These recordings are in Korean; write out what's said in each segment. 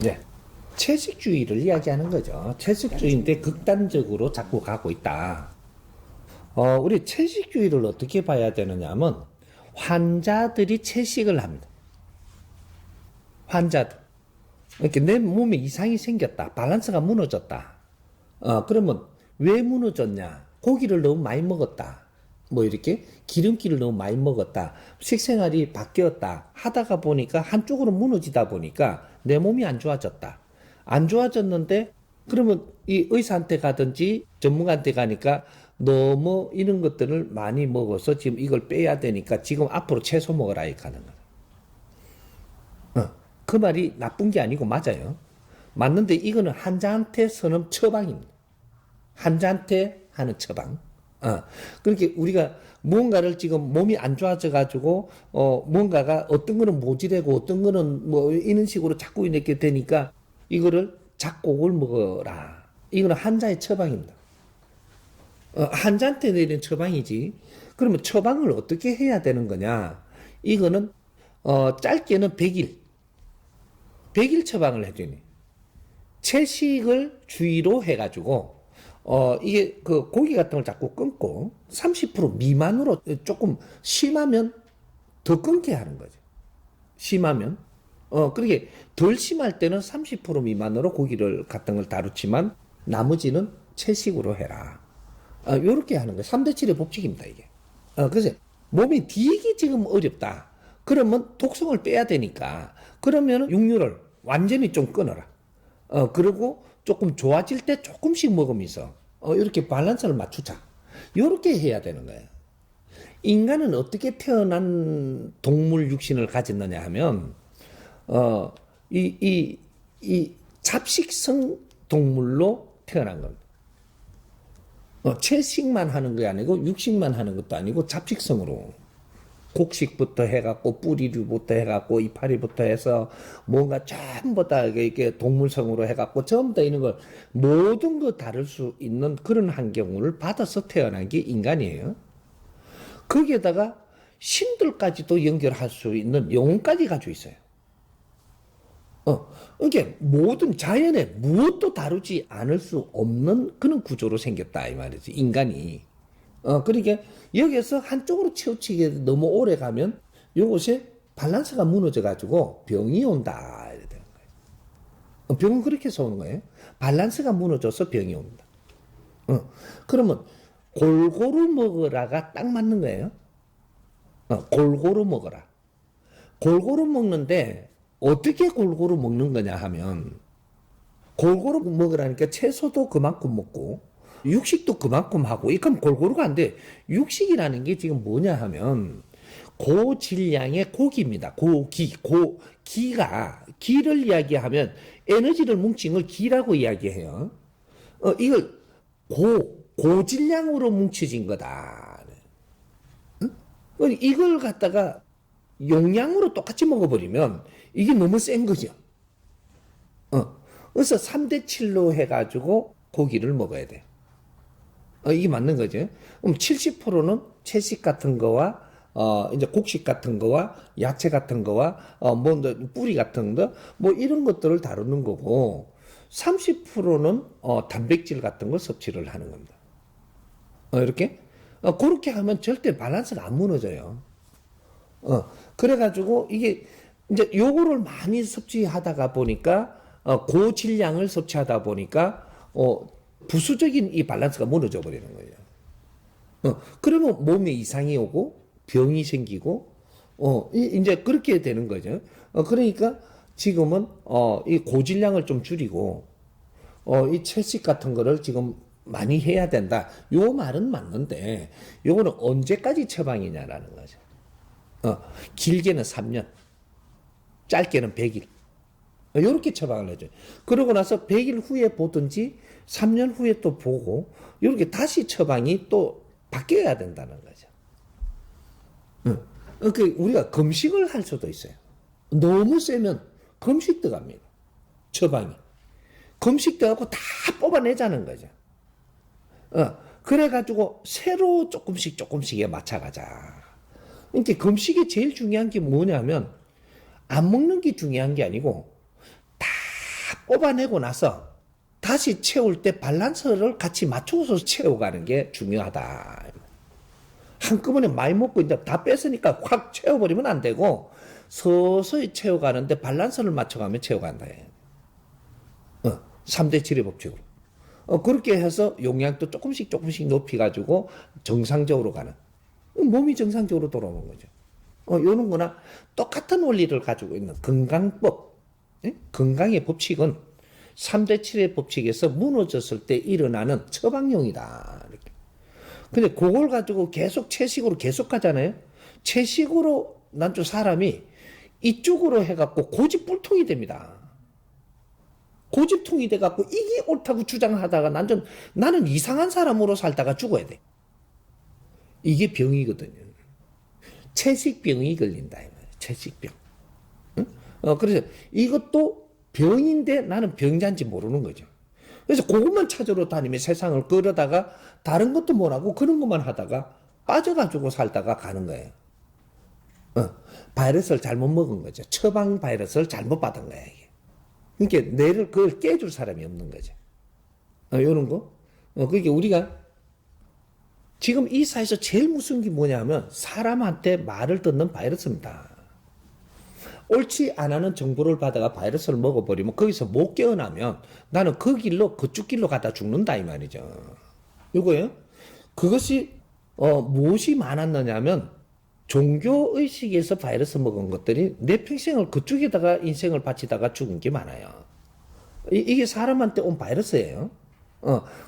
네. 채식주의를 이야기하는 거죠. 채식주의인데 극단적으로 자꾸 가고 있다. 우리 채식주의를 어떻게 봐야 되느냐 하면 환자들이 채식을 합니다. 환자들. 이렇게 내 몸에 이상이 생겼다. 밸런스가 무너졌다. 그러면 왜 무너졌냐? 고기를 너무 많이 먹었다. 뭐 이렇게 기름기를 너무 많이 먹었다. 식생활이 바뀌었다. 하다가 보니까 한쪽으로 무너지다 보니까 내 몸이 안 좋아졌다. 안 좋아졌는데 그러면 이 의사한테 가든지 전문가한테 가니까 너무 이런 것들을 많이 먹어서 지금 이걸 빼야 되니까 지금 앞으로 채소 먹어라 이렇게 하는 거예요. 그 말이 나쁜 게 아니고 맞아요. 맞는데 이거는 환자한테 서는 처방입니다. 환자한테 하는 처방. 그렇게 우리가 무언가를 지금 몸이 안 좋아져 가지고 뭔가가 어떤 거는 모질하고 어떤 거는 뭐 이런 식으로 자꾸 이렇게 되니까 이거를 작곡을 먹어라. 이거는 환자의 처방입니다. 환자한테 내린 처방이지. 그러면 처방을 어떻게 해야 되는 거냐? 이거는 짧게는 100일 처방을 해주니 채식을 주의로 해가지고 이게 그 고기 같은 걸 자꾸 끊고 30% 미만으로 조금 심하면 더 끊게 하는 거죠. 심하면. 그렇게 덜 심할 때는 30% 미만으로 고기를 같은 걸 다루지만 나머지는 채식으로 해라. 요렇게 하는 거예요. 3대 7의 법칙입니다, 이게. 그래서 몸이 되게 지금 어렵다. 그러면 독성을 빼야 되니까 그러면 육류를 완전히 좀 끊어라. 그리고 조금 좋아질 때 조금씩 먹으면서 이렇게 밸런스를 맞추자. 이렇게 해야 되는 거예요. 인간은 어떻게 태어난 동물 육신을 가졌느냐 하면 이 잡식성 동물로 태어난 겁니다. 채식만 하는 게 아니고 육식만 하는 것도 아니고 잡식성으로. 곡식부터 해갖고 뿌리류부터 해갖고 이파리부터 해서 뭔가 전부 다 이렇게 동물성으로 해갖고 전부 다 이런 걸 모든 거 다룰 수 있는 그런 환경을 받아서 태어난 게 인간이에요. 거기에다가 신들까지도 연결할 수 있는 영혼까지 가지고 있어요. 이게 모든 자연에 무엇도 다루지 않을 수 없는 그런 구조로 생겼다 이 말이지 인간이. 그러니까 여기서 한쪽으로 치우치게 너무 오래 가면 요것에 밸런스가 무너져가지고 병이 온다 이래 되는 거예요. 병은 그렇게 해서 오는 거예요. 밸런스가 무너져서 병이 옵니다. 그러면 골고루 먹으라가 딱 맞는 거예요. 골고루 먹어라. 골고루 먹는데 어떻게 골고루 먹는 거냐 하면 골고루 먹으라니까 채소도 그만큼 먹고 육식도 그만큼 하고 이건 골고루가 안 돼. 육식이라는 게 지금 뭐냐 하면 고질량의 고기입니다. 기를 이야기하면 에너지를 뭉친 걸 기라고 이야기해요. 이걸 고질량으로 뭉쳐진 거다. 응? 이걸 갖다가 용량으로 똑같이 먹어버리면 이게 너무 센 거죠. 그래서 3대 7로 해가지고 고기를 먹어야 돼. 이게 맞는 거죠. 그럼 70%는 채식 같은 거와, 이제 곡식 같은 거와, 야채 같은 거와, 뿌리 같은 거, 뭐 이런 것들을 다루는 거고, 30%는, 단백질 같은 걸 섭취를 하는 겁니다. 이렇게? 그렇게 하면 절대 밸런스가 안 무너져요. 그래가지고 이게, 이제 요거를 많이 섭취하다가 보니까, 고질량을 섭취하다 보니까, 부수적인 이 밸런스가 무너져 버리는 거예요. 그러면 몸에 이상이 오고 병이 생기고 이제 그렇게 되는 거죠. 그러니까 지금은 이 고질량을 좀 줄이고 이 채식 같은 거를 지금 많이 해야 된다. 요 말은 맞는데 요거는 언제까지 처방이냐라는 거죠. 길게는 3년, 짧게는 100일. 이렇게 처방을 해줘요. 그러고 나서 100일 후에 보든지 3년 후에 또 보고 이렇게 다시 처방이 또 바뀌어야 된다는 거죠. 우리가 금식을 할 수도 있어요. 너무 세면 금식 들어갑니다. 처방이. 금식 들어가고 다 뽑아내자는 거죠. 그래가지고 새로 조금씩에 맞춰가자. 그러니까 금식이 제일 중요한 게 뭐냐면 안 먹는 게 중요한 게 아니고 다 뽑아내고 나서 다시 채울 때 밸런스를 같이 맞춰서 채워가는 게 중요하다. 한꺼번에 많이 먹고 이제 다 뺐으니까 확 채워버리면 안 되고 서서히 채워가는데 밸런스를 맞춰가며 채워간다. 3대 7의 법칙으로. 그렇게 해서 용량도 조금씩 높여가지고 정상적으로 가는. 몸이 정상적으로 돌아오는 거죠. 요런 거나 똑같은 원리를 가지고 있는 건강법. 건강의 법칙은 3대 7의 법칙에서 무너졌을 때 일어나는 처방용이다. 이렇게. 근데 그걸 가지고 계속 채식으로 계속 가잖아요. 채식으로 난좀 사람이 이쪽으로 해갖고 고집불통이 됩니다. 고집통이 돼갖고 이게 옳다고 주장하다가 나는 이상한 사람으로 살다가 죽어야 돼. 이게 병이거든요. 채식병이 걸린다. 채식병. 응? 그래서 이것도 병인데 나는 병자인지 모르는 거죠. 그래서 그것만 찾으러 다니며 세상을 끌어다가 다른 것도 못하고 그런 것만 하다가 빠져가지고 살다가 가는 거예요. 바이러스를 잘못 먹은 거죠. 처방 바이러스를 잘못 받은 거예요. 이게. 그러니까 뇌를 그걸 깨줄 사람이 없는 거죠. 요런 거. 그러니까 우리가 지금 이 사회에서 제일 무서운 게 뭐냐면 사람한테 말을 듣는 바이러스입니다. 옳지 않은 정보를 받아가 바이러스를 먹어버리면 거기서 못 깨어나면 나는 그 길로 그쪽 길로 가다 죽는다 이 말이죠. 이거예요. 그것이 무엇이 많았느냐면 종교의식에서 바이러스 먹은 것들이 내 평생을 그쪽에다가 인생을 바치다가 죽은 게 많아요. 이게 사람한테 온 바이러스예요.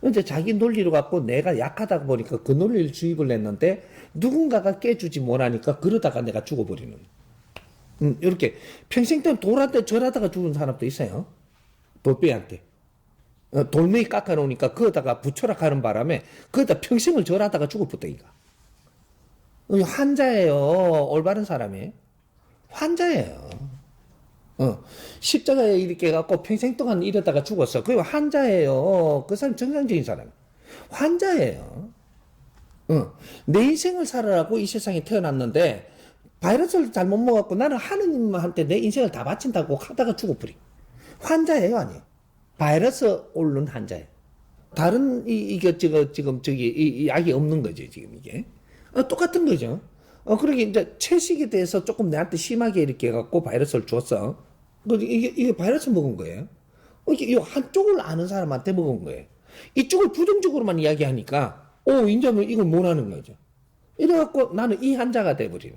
근데 자기 논리로 갖고 내가 약하다 보니까 그 논리를 주입을 했는데 누군가가 깨주지 못하니까 그러다가 내가 죽어버리는. 이렇게 평생 동안 돌한테 절하다가 죽은 사람도 있어요. 돌빼한테. 돌멩이 깎아놓으니까 그거다가 부처라 가는 바람에 그거다 평생을 절하다가 죽어버리니까. 환자예요. 올바른 사람이. 환자예요. 십자가에 이렇게 해갖고 평생 동안 이러다가 죽었어. 그게 환자예요. 그 사람 정상적인 사람. 환자예요. 내 인생을 살아라고 이 세상에 태어났는데 바이러스를 잘못 먹었고 나는 하느님한테 내 인생을 다 바친다고 하다가 죽어버리. 환자예요, 아니에요? 바이러스 옳은 환자예요. 다른 지금 이 약이 없는 거죠, 지금 이게. 똑같은 거죠. 그러게 이제 채식에 대해서 조금 내한테 심하게 이렇게 해갖고 바이러스를 줬어. 이게 바이러스 먹은 거예요. 이게 한쪽을 아는 사람한테 먹은 거예요. 이쪽을 부정적으로만 이야기하니까, 이제 이걸 못하는 거죠. 이래갖고 나는 이 환자가 돼버리는.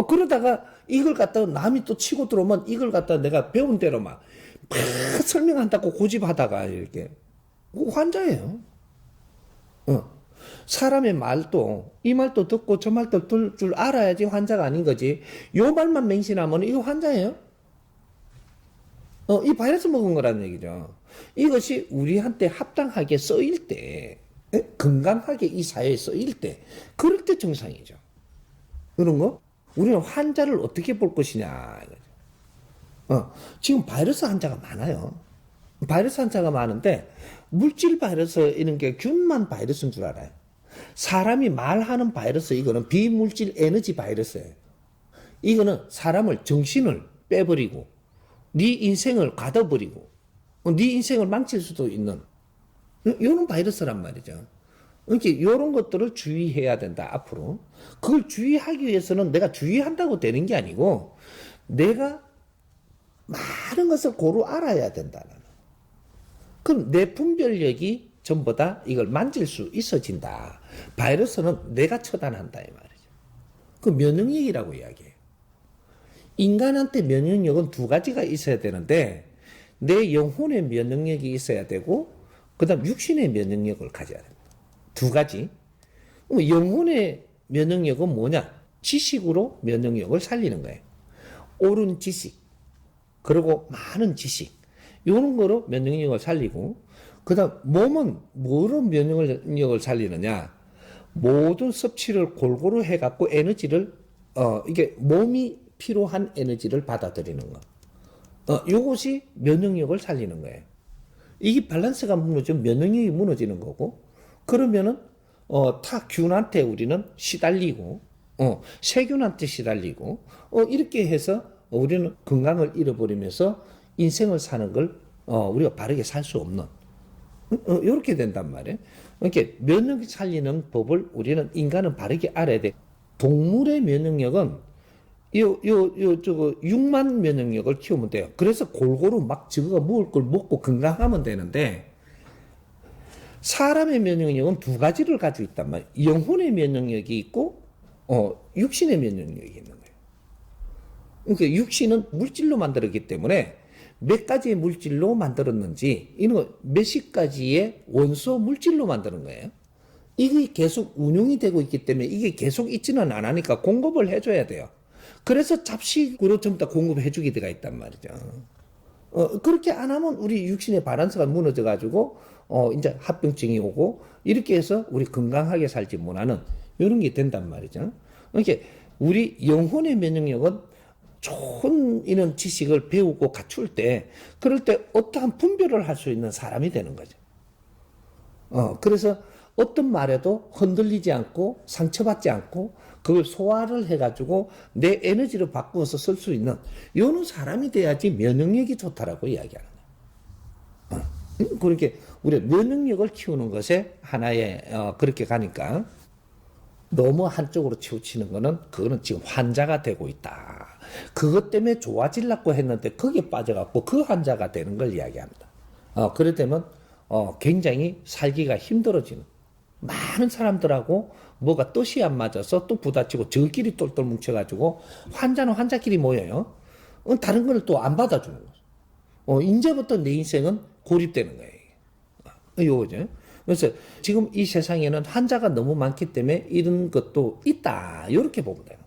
그러다가 이걸 갖다가 남이 또 치고 들어오면 이걸 갖다가 내가 배운 대로 막 설명한다고 고집하다가 이렇게. 환자예요. 사람의 말도, 이 말도 듣고 저 말도 들 줄 알아야지 환자가 아닌 거지. 요 말만 맹신하면 이거 환자예요? 이 바이러스 먹은 거라는 얘기죠. 이것이 우리한테 합당하게 쓰일 때, 건강하게 이 사회에 쓰일 때, 그럴 때 정상이죠. 그런 거? 우리는 환자를 어떻게 볼 것이냐. 지금 바이러스 환자가 많아요. 바이러스 환자가 많은데, 물질 바이러스 이런 게 균만 바이러스인 줄 알아요. 사람이 말하는 바이러스, 이거는 비물질 에너지 바이러스예요. 이거는 사람을 정신을 빼버리고, 네 인생을 가둬버리고, 네 인생을 망칠 수도 있는, 이런 바이러스란 말이죠. 그러니까 이런 것들을 주의해야 된다, 앞으로. 그걸 주의하기 위해서는 내가 주의한다고 되는 게 아니고, 내가 많은 것을 고루 알아야 된다는. 그럼 내 분별력이 전부 다 이걸 만질 수 있어진다. 바이러스는 내가 처단한다, 이 말이죠. 그 면역력이라고 이야기해요. 인간한테 면역력은 두 가지가 있어야 되는데, 내 영혼의 면역력이 있어야 되고, 그 다음 육신의 면역력을 가져야 된다. 두 가지. 영혼의 면역력은 뭐냐? 지식으로 면역력을 살리는 거예요. 옳은 지식, 그리고 많은 지식, 이런 거로 면역력을 살리고, 그 다음 몸은 뭐로 면역력을 살리느냐? 모든 섭취를 골고루 해갖고 에너지를, 이게 몸이 필요한 에너지를 받아들이는 거. 요것이 면역력을 살리는 거예요. 이게 밸런스가 무너지면 면역력이 무너지는 거고, 그러면은, 타균한테 우리는 시달리고, 세균한테 시달리고, 이렇게 해서 우리는 건강을 잃어버리면서 인생을 사는 걸 우리가 바르게 살 수 없는 이렇게 된단 말이에요. 이렇게 면역 살리는 법을 우리는 인간은 바르게 알아야 돼. 동물의 면역력은 저거 6만 면역력을 키우면 돼요. 그래서 골고루 막 저거가 먹을 걸 먹고 건강하면 되는데 사람의 면역력은 두 가지를 가지고 있단 말이에요. 영혼의 면역력이 있고 육신의 면역력이 있는 거예요. 그러니까 육신은 물질로 만들었기 때문에 몇 가지의 물질로 만들었는지 이런 몇십 가지의 원소 물질로 만드는 거예요. 이게 계속 운용이 되고 있기 때문에 이게 계속 있지는 않으니까 공급을 해줘야 돼요. 그래서 잡식으로 전부 다 공급해주게 돼가 있단 말이죠. 그렇게 안 하면 우리 육신의 바란스가 무너져가지고 이제 합병증이 오고 이렇게 해서 우리 건강하게 살지 못하는 이런 게 된단 말이죠. 그러니까 우리 영혼의 면역력은 좋은 이런 지식을 배우고 갖출 때 그럴 때 어떠한 분별을 할 수 있는 사람이 되는 거죠. 그래서 어떤 말에도 흔들리지 않고 상처받지 않고 그걸 소화를 해가지고 내 에너지로 바꾸어서 쓸 수 있는 이런 사람이 돼야지 면역력이 좋다라고 이야기하는 거예요. 그렇게 우리 면역력을 키우는 것에 하나의 그렇게 가니까 너무 한쪽으로 치우치는 거는 그거는 지금 환자가 되고 있다. 그것 때문에 좋아지려고 했는데 거기에 빠져갖고 그 환자가 되는 걸 이야기합니다. 그래 되면 굉장히 살기가 힘들어지는 많은 사람들하고 뭐가 뜻이 안 맞아서 또 부딪히고 저끼리 똘똘 뭉쳐가지고 환자는 환자끼리 모여요. 다른 걸 또 안 받아주는 거죠. 이제부터 내 인생은 고립되는 거예요. 요거죠. 그래서 지금 이 세상에는 환자가 너무 많기 때문에 이런 것도 있다. 이렇게 보면 돼요.